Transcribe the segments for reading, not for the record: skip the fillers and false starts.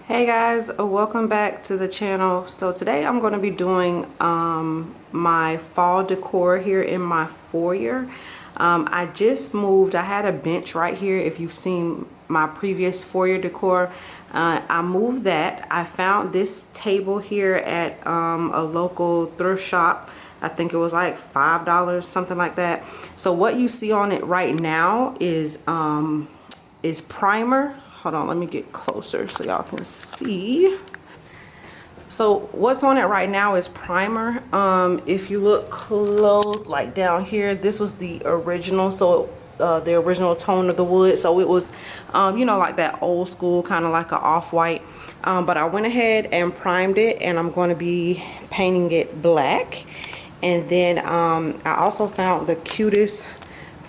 Hey guys, welcome back to the channel. So today I'm going to be doing my fall decor here in my foyer. I just moved. I had a bench right here. If you've seen my previous foyer decor, I moved that. I found this table here at a local thrift shop. I think it was like $5, something like that. So what you see on it right now is primer. Hold on, let me get closer so y'all can see. So what's on it right now is primer. If you look close, like down here, this was the original. So the original tone of the wood. So it was, you know, like that old school, kind of like an off-white. But I went ahead and primed it, and I'm going to be painting it black. And then I also found the cutest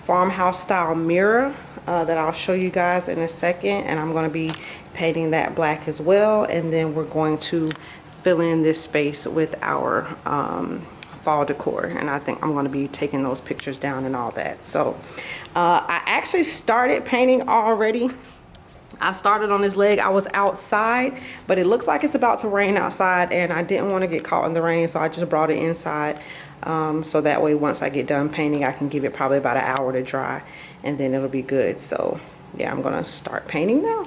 farmhouse style mirror that I'll show you guys in a second, and I'm going to be painting that black as well. And then we're going to fill in this space with our fall decor, and I think I'm going to be taking those pictures down and all that. So I actually started painting already. I started on this leg. I was outside, but it looks like it's about to rain outside, and I didn't want to get caught in the rain, so I just brought it inside. So that way once I get done painting, I can give it probably about an hour to dry, and then it'll be good. So yeah, I'm gonna start painting now.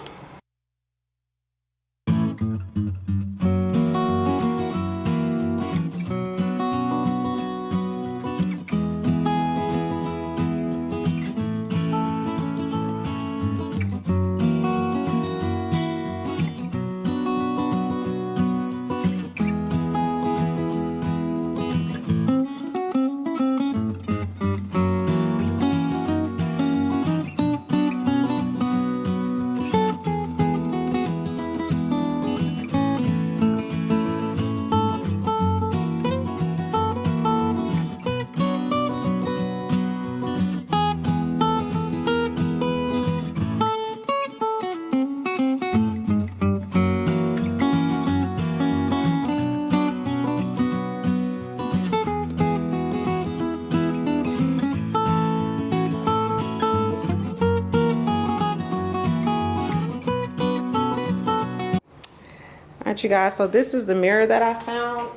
Alright you guys, so this is the mirror that I found.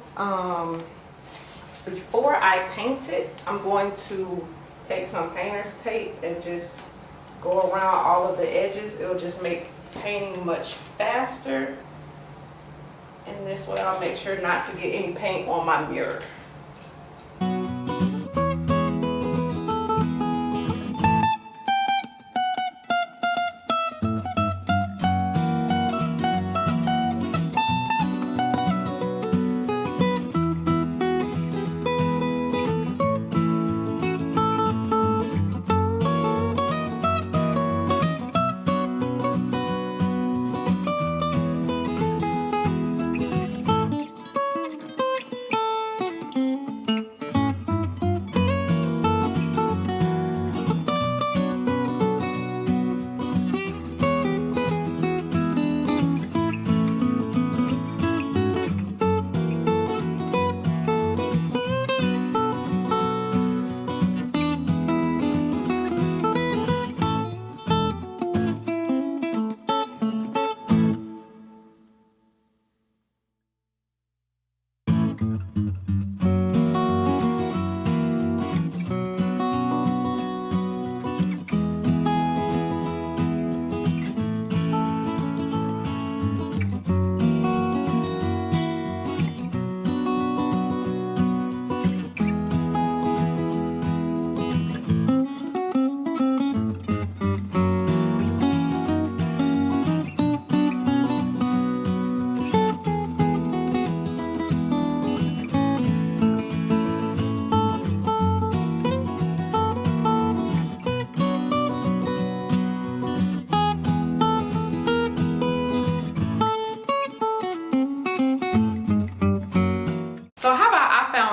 Before I paint it, I'm going to take some painter's tape and just go around all of the edges. It'll just make painting much faster, and this way I'll make sure not to get any paint on my mirror.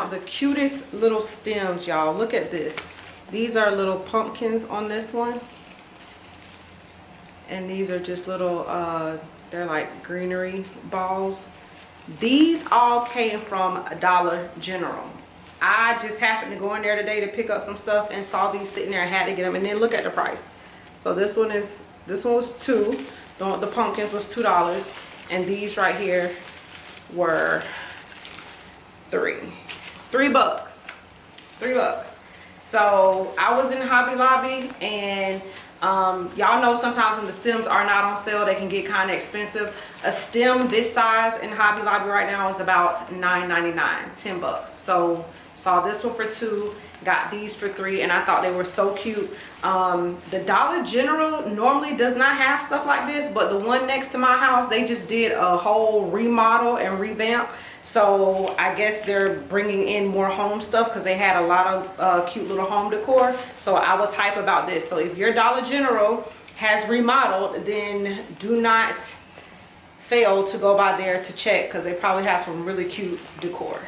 The cutest little stems, y'all. Look at this. These are little pumpkins on this one, and these are just little they're like greenery balls. These all came from Dollar General. I just happened to go in there today to pick up some stuff and saw these sitting there. I had to get them, and then look at the price. So this one was $2. The pumpkins was $2, And these right here were $3 bucks. So I was in Hobby Lobby, and y'all know sometimes when the stems are not on sale, they can get kind of expensive. A stem this size in Hobby Lobby right now is about $9.99, 10 bucks. So saw this one for $2, got these for $3, and I thought they were so cute. The Dollar General normally does not have stuff like this, but the one next to my house, they just did a whole remodel and revamp. So I guess they're bringing in more home stuff because they had a lot of cute little home decor. So I was hype about this. So if your Dollar General has remodeled, then do not fail to go by there to check, because they probably have some really cute decor.